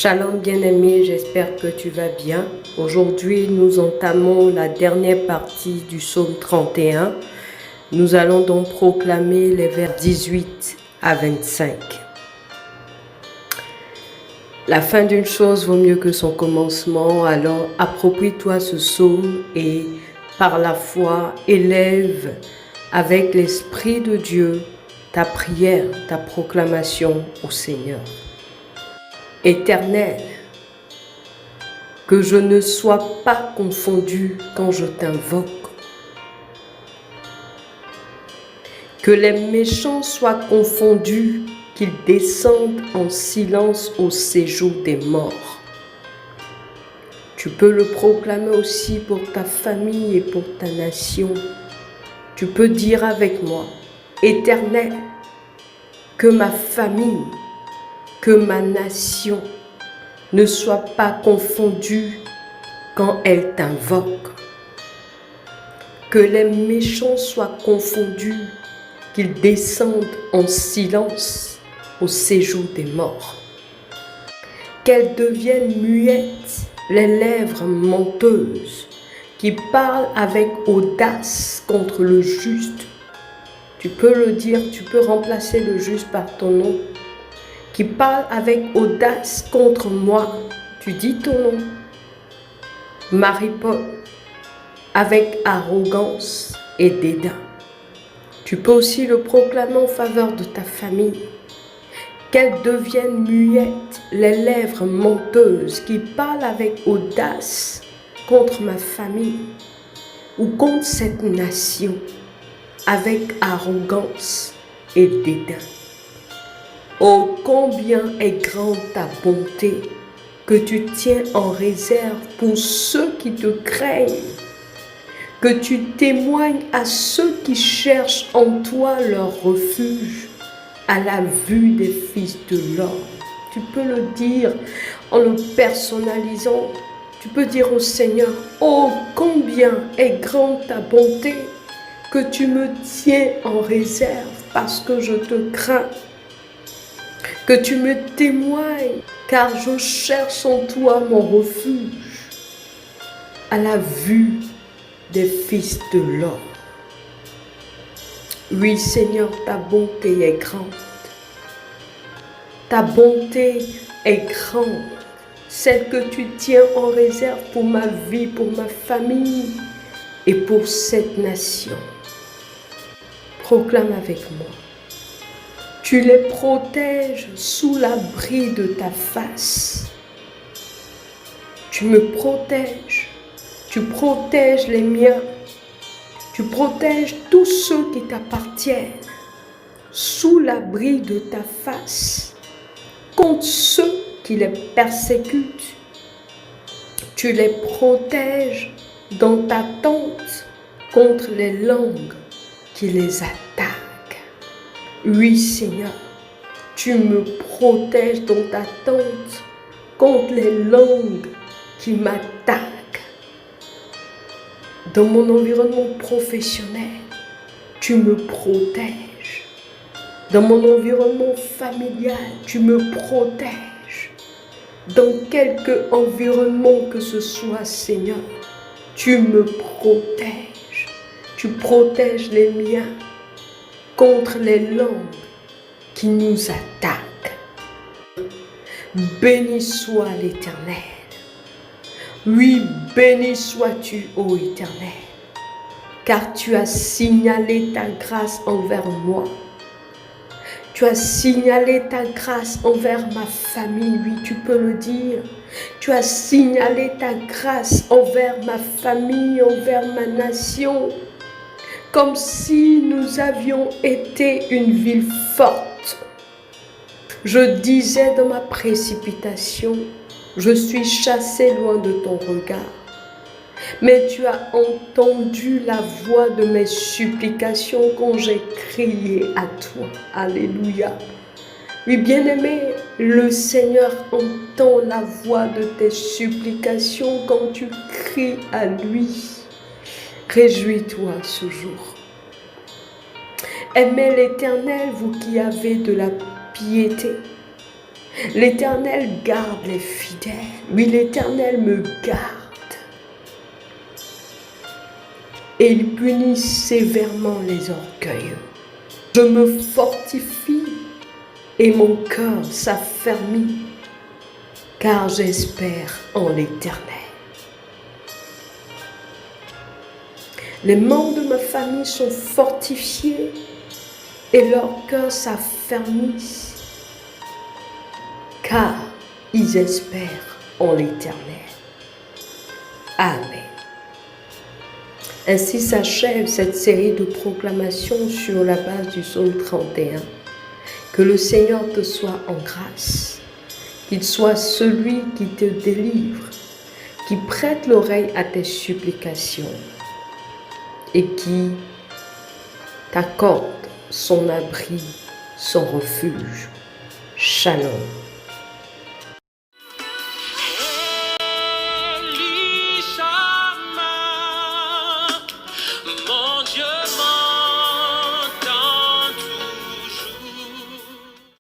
Shalom bien-aimé, j'espère que tu vas bien. Aujourd'hui, nous entamons la dernière partie du psaume 31. Nous allons donc proclamer les vers 18 à 25. La fin d'une chose vaut mieux que son commencement, alors approprie-toi ce psaume et par la foi, élève avec l'Esprit de Dieu ta prière, ta proclamation au Seigneur. Éternel, que je ne sois pas confondu quand je t'invoque. Que les méchants soient confondus, qu'ils descendent en silence au séjour des morts. Tu peux le proclamer aussi pour ta famille et pour ta nation. Tu peux dire avec moi, Éternel, que ma famille, que ma nation ne soit pas confondue quand elle t'invoque. Que les méchants soient confondus, qu'ils descendent en silence au séjour des morts. Qu'elles deviennent muettes, les lèvres menteuses, qui parlent avec audace contre le juste. Tu peux le dire, tu peux remplacer le juste par ton nom. Qui parle avec audace contre moi. Tu dis ton nom. Marie-Paul, avec arrogance et dédain. Tu peux aussi le proclamer en faveur de ta famille. Qu'elles deviennent muettes, les lèvres menteuses qui parlent avec audace contre ma famille ou contre cette nation avec arrogance et dédain. Oh, combien est grande ta bonté que tu tiens en réserve pour ceux qui te craignent, que tu témoignes à ceux qui cherchent en toi leur refuge à la vue des fils de l'homme. Tu peux le dire en le personnalisant. Tu peux dire au Seigneur, oh, combien est grande ta bonté que tu me tiens en réserve parce que je te crains. Que tu me témoignes, car je cherche en toi mon refuge à la vue des fils de l'homme. Oui, Seigneur, ta bonté est grande. Ta bonté est grande, celle que tu tiens en réserve pour ma vie, pour ma famille et pour cette nation. Proclame avec moi. Tu les protèges sous l'abri de ta face. Tu me protèges. Tu protèges les miens. Tu protèges tous ceux qui t'appartiennent sous l'abri de ta face contre ceux qui les persécutent. Tu les protèges dans ta tente contre les langues qui les attaquent. Oui, Seigneur, tu me protèges dans ta tente contre les langues qui m'attaquent. Dans mon environnement professionnel, tu me protèges. Dans mon environnement familial, tu me protèges. Dans quelque environnement que ce soit, Seigneur, tu me protèges. Tu protèges les miens contre les langues qui nous attaquent. Béni soit l'Éternel. Oui, béni sois-tu, ô Éternel, car tu as signalé ta grâce envers moi. Tu as signalé ta grâce envers ma famille, oui, tu peux le dire. Tu as signalé ta grâce envers ma famille, envers ma nation. Comme si nous avions été une ville forte. Je disais dans ma précipitation, je suis chassé loin de ton regard. Mais tu as entendu la voix de mes supplications quand j'ai crié à toi. Alléluia. Oui, bien-aimé, le Seigneur entend la voix de tes supplications quand tu cries à lui. Réjouis-toi ce jour. Aimez l'Éternel, vous qui avez de la piété. L'Éternel garde les fidèles. Oui, l'Éternel me garde. Et il punit sévèrement les orgueilleux. Je me fortifie et mon cœur s'affermit, car j'espère en l'Éternel. Les membres de ma famille sont fortifiés et leur cœur s'affermit, car ils espèrent en l'Éternel. Amen. Ainsi s'achève cette série de proclamations sur la base du psaume 31. Que le Seigneur te soit en grâce, qu'il soit celui qui te délivre, qui prête l'oreille à tes supplications et qui t'accorde son abri, son refuge. Shalom.